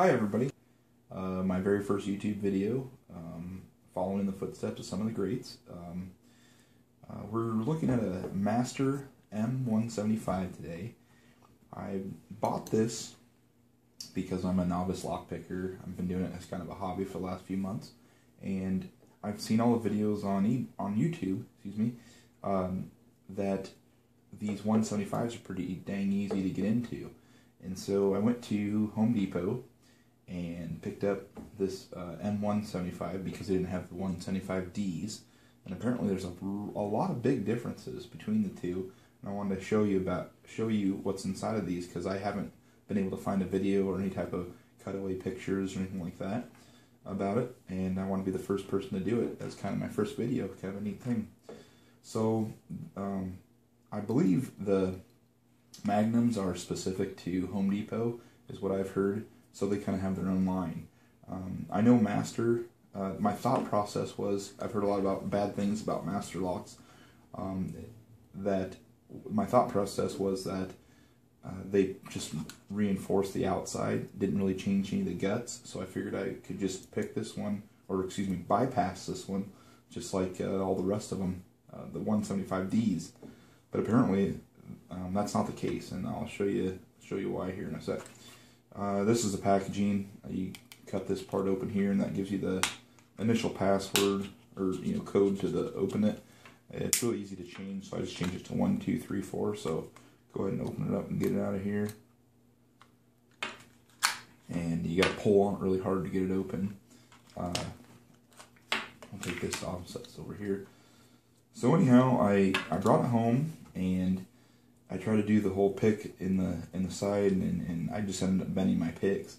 Hi everybody, my very first YouTube video, following in the footsteps of some of the greats. We're looking at a Master M175 today. I bought this because I'm a novice lockpicker. I've been doing it as kind of a hobby for the last few months, and I've seen all the videos on YouTube, that these 175s are pretty dang easy to get into. And so I went to Home Depot and picked up this M175 because they didn't have the 175Ds, and apparently there's a lot of big differences between the two. And I wanted to show you what's inside of these, because I haven't been able to find a video or any type of cutaway pictures or anything like that about it, and I want to be the first person to do it. That's kind of my first video, kind of a neat thing. So I believe the magnums are specific to Home Depot, is what I've heard, so they kind of have their own line. I know Master, my thought process was, I've heard a lot about bad things about Masterlocks, that my thought process was that they just reinforced the outside, didn't really change any of the guts, so I figured I could just pick this one, or excuse me, bypass this one, just like all the rest of them, the 175Ds. But apparently that's not the case, and I'll show you why here in a sec. This is the packaging. You cut this part open here, and that gives you the initial password, or code to open it. It's really easy to change, so I just changed it to 1, 2, 3, 4. So go ahead and open it up and get it out of here. And you got to pull on it really hard to get it open. I'll take this off, so it's over here. So anyhow, I brought it home, and I tried to do the whole pick in the side, and I just ended up bending my picks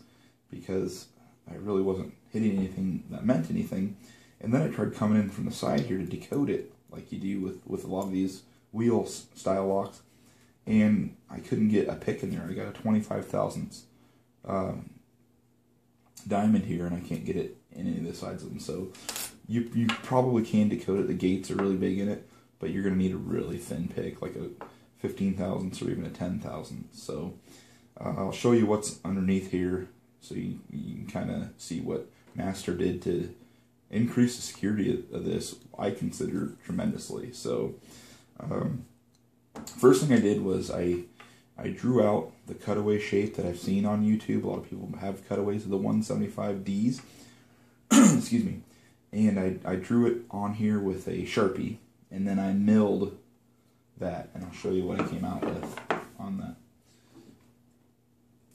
because I really wasn't hitting anything that meant anything. And then I tried coming in from the side here to decode it, like you do with a lot of these wheel style locks, and I couldn't get a pick in there. I got a 25 thousandths diamond here, and I can't get it in any of the sides of them. So you probably can decode it. The gates are really big in it, but you're going to need a really thin pick, like a 15 thousandths or even a 10 thousandths. So I'll show you what's underneath here, so you can kind of see what Master did to increase the security of this, I consider, tremendously. So first thing I did was I drew out the cutaway shape that I've seen on YouTube. A lot of people have cutaways of the 175Ds. Excuse me. And I drew it on here with a Sharpie, and then I milled that, and I'll show you what I came out with on that.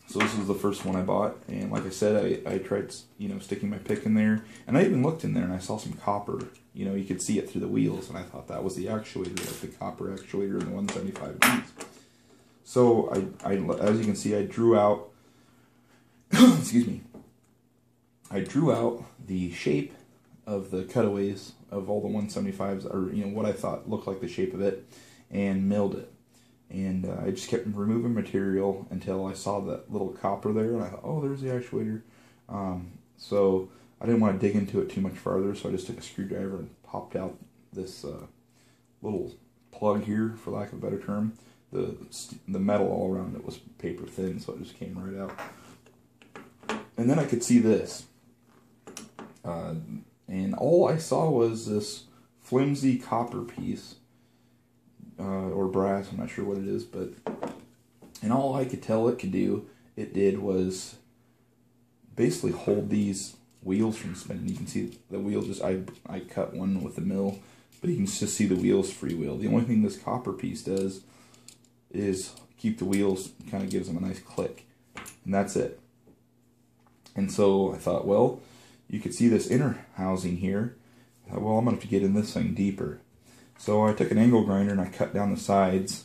So this was the first one I bought, and like I said, I tried sticking my pick in there, and I even looked in there and I saw some copper. You could see it through the wheels, and I thought that was the actuator, like the copper actuator in the 175Ds. So as you can see, I drew out excuse me, I drew out the shape of the cutaways of all the 175s, or what I thought looked like the shape of it, and milled it. And I just kept removing material until I saw that little copper there, and I thought, oh, there's the actuator. So I didn't want to dig into it too much farther, so I just took a screwdriver and popped out this little plug here, for lack of a better term. The metal all around it was paper thin, so it just came right out. And then I could see this. And all I saw was this flimsy copper piece, or brass, I'm not sure what it is, and all I could tell it did was basically hold these wheels from spinning. You can see the wheels, I cut one with the mill, but you can just see the wheels freewheel. The only thing this copper piece does is keep the wheels, kind of gives them a nice click, and that's it. And so I thought, well, you could see this inner housing here. I thought, well, I'm going to have to get in this thing deeper. So I took an angle grinder and I cut down the sides,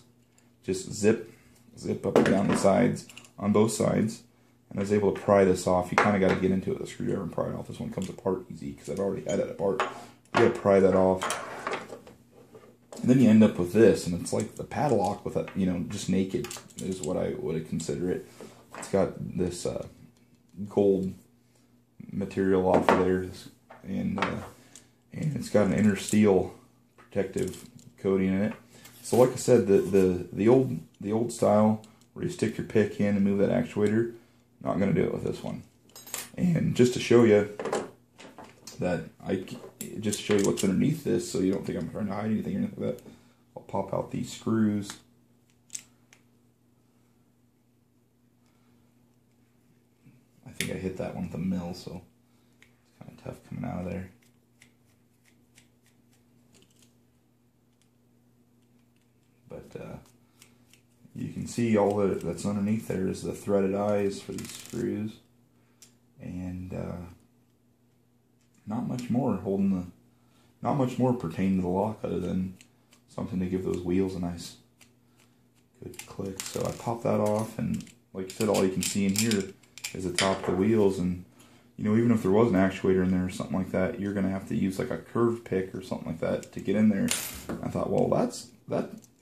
just zip up and down the sides on both sides, and I was able to pry this off. You kind of got to get into it with a screwdriver and pry it off. This one comes apart easy because I've already had it apart. You got to pry that off. And then you end up with this, and it's like the padlock with a, just naked is what I would consider it. It's got this gold material off of there, and it's got an inner steel protective coating in it. So like I said, the old style where you stick your pick in and move that actuator, not going to do it with this one. And just to show you that just to show you what's underneath this, so you don't think I'm trying to hide anything or anything like that, I'll pop out these screws. I think I hit that one with a mill, so it's kind of tough coming out of there. But you can see all that's underneath there is the threaded eyes for these screws, and not much more pertaining to the lock other than something to give those wheels a nice good click. So I pop that off, and like I said, all you can see in here is the top of the wheels. And you know, even if there was an actuator in there or something like that, you're gonna have to use like a curve pick or something like that to get in there. I thought, well,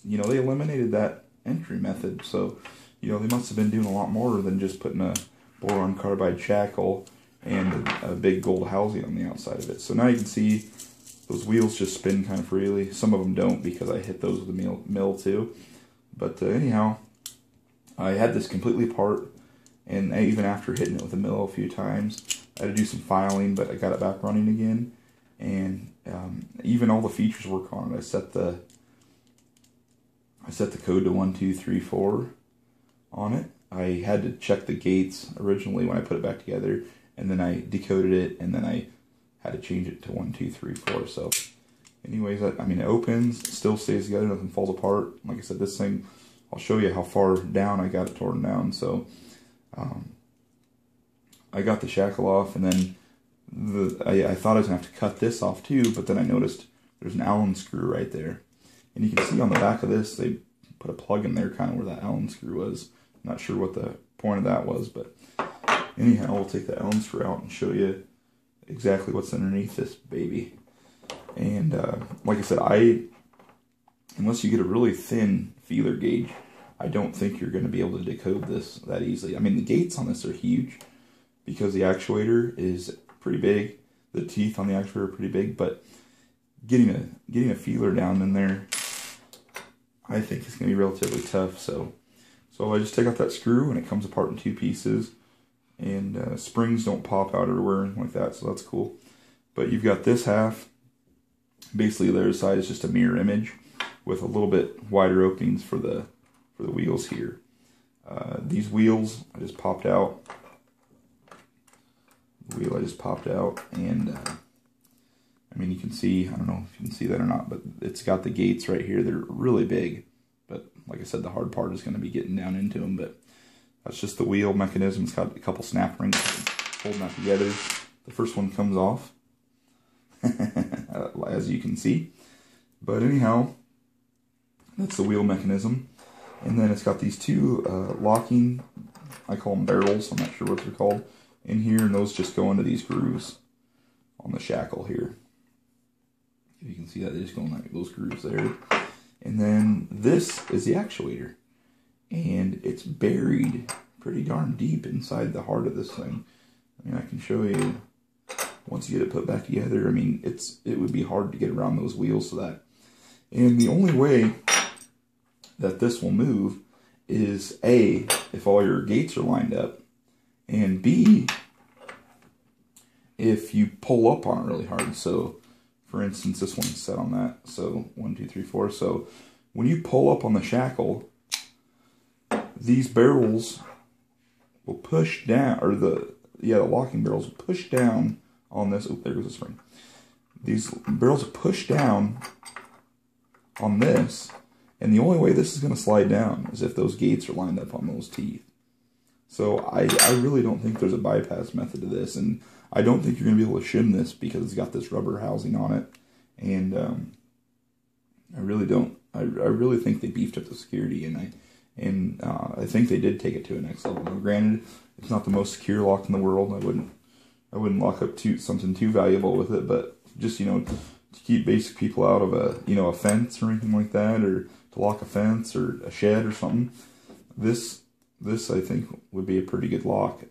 you know, they eliminated that entry method, so you know, they must have been doing a lot more than just putting a boron carbide shackle and a big gold housing on the outside of it. So now you can see those wheels just spin kind of freely. Some of them don't because I hit those with a mill too. But anyhow, I had this completely apart, and even after hitting it with a mill a few times, I had to do some filing, but I got it back running again. And even all the features work on it. I set the code to 1, 2, 3, 4 on it. I had to check the gates originally when I put it back together, and then I decoded it, and then I had to change it to 1, 2, 3, 4. So anyways, I mean, it opens, it still stays together, nothing falls apart. Like I said, this thing, I'll show you how far down I got it torn down. So I got the shackle off, and then I thought I was going to have to cut this off too, but then I noticed there's an Allen screw right there. And you can see on the back of this, they put a plug in there kind of where that Allen screw was. Not sure what the point of that was, but anyhow, we'll take the Allen screw out and show you exactly what's underneath this baby. And like I said, unless you get a really thin feeler gauge, I don't think you're going to be able to decode this that easily. I mean, the gates on this are huge because the actuator is pretty big. The teeth on the actuator are pretty big, but getting a feeler down in there, I think it's going to be relatively tough. So I just take out that screw, and it comes apart in 2 pieces, and springs don't pop out everywhere like that, so that's cool. But you've got this half, basically the other side is just a mirror image with a little bit wider openings for the wheels here. These wheels I just popped out. The wheel I just popped out, and I mean, you can see, I don't know if you can see that or not, but it's got the gates right here. They're really big, but like I said, the hard part is going to be getting down into them. But that's just the wheel mechanism. It's got a couple snap rings holding that together. The first one comes off, as you can see. But anyhow, that's the wheel mechanism. And then it's got these 2 locking, I call them barrels, I'm not sure what they're called, in here, and those just go into these grooves on the shackle here. If you can see that, they just go in like those grooves there. And then this is the actuator, and it's buried pretty darn deep inside the heart of this thing. I mean, I can show you once you get it put back together. I mean, it would be hard to get around those wheels to that. And the only way that this will move is A, if all your gates are lined up, and B, if you pull up on it really hard. So for instance, this one's set on that. So 1, 2, 3, 4. So when you pull up on the shackle, these barrels will push down, or the locking barrels will push down on this. Oh, there goes the spring. These barrels will push down on this, and the only way this is going to slide down is if those gates are lined up on those teeth. So I really don't think there's a bypass method to this, and I don't think you're going to be able to shim this because it's got this rubber housing on it, and I really don't. I really think they beefed up the security, and I think they did take it to a next level. Now, granted, it's not the most secure lock in the world. I wouldn't lock up something too valuable with it, but just, to keep basic people out of a fence or anything like that, or to lock a fence or a shed or something, this I think would be a pretty good lock.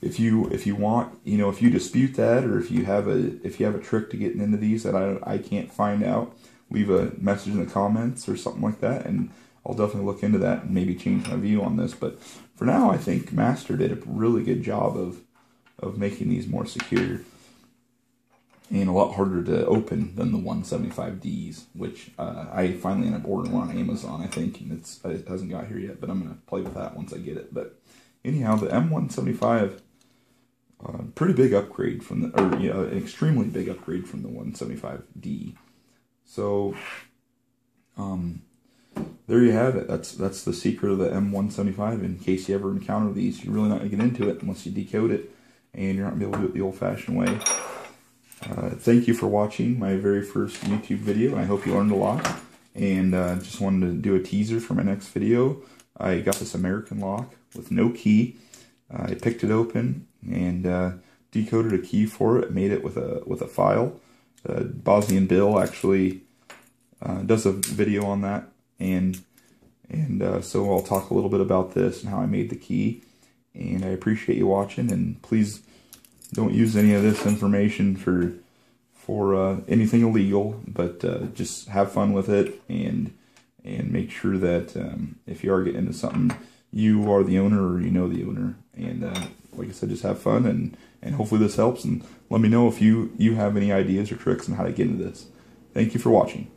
If you want, if you dispute that, or if you have a trick to getting into these that I can't find out, leave a message in the comments or something like that, and I'll definitely look into that and maybe change my view on this. But for now, I think Master did a really good job of of making these more secure and a lot harder to open than the 175Ds, which I finally ended up ordering one on Amazon, I think, and it hasn't got here yet, but I'm going to play with that once I get it. But anyhow, the M175, pretty big upgrade from the, or an extremely big upgrade from the 175D. So, there you have it. That's the secret of the M175. In case you ever encounter these, you're really not going to get into it unless you decode it, and you're not going to be able to do it the old-fashioned way. Thank you for watching my very first YouTube video. I hope you learned a lot. And just wanted to do a teaser for my next video. I got this American lock with no key. I picked it open and decoded a key for it. Made it with a file. Bosnian Bill actually does a video on that, and so I'll talk a little bit about this and how I made the key. And I appreciate you watching, and please don't use any of this information for anything illegal, but just have fun with it, and make sure that if you are getting into something, you are the owner or you know the owner. And like I said, just have fun, and hopefully this helps, and let me know if you have any ideas or tricks on how to get into this. Thank you for watching.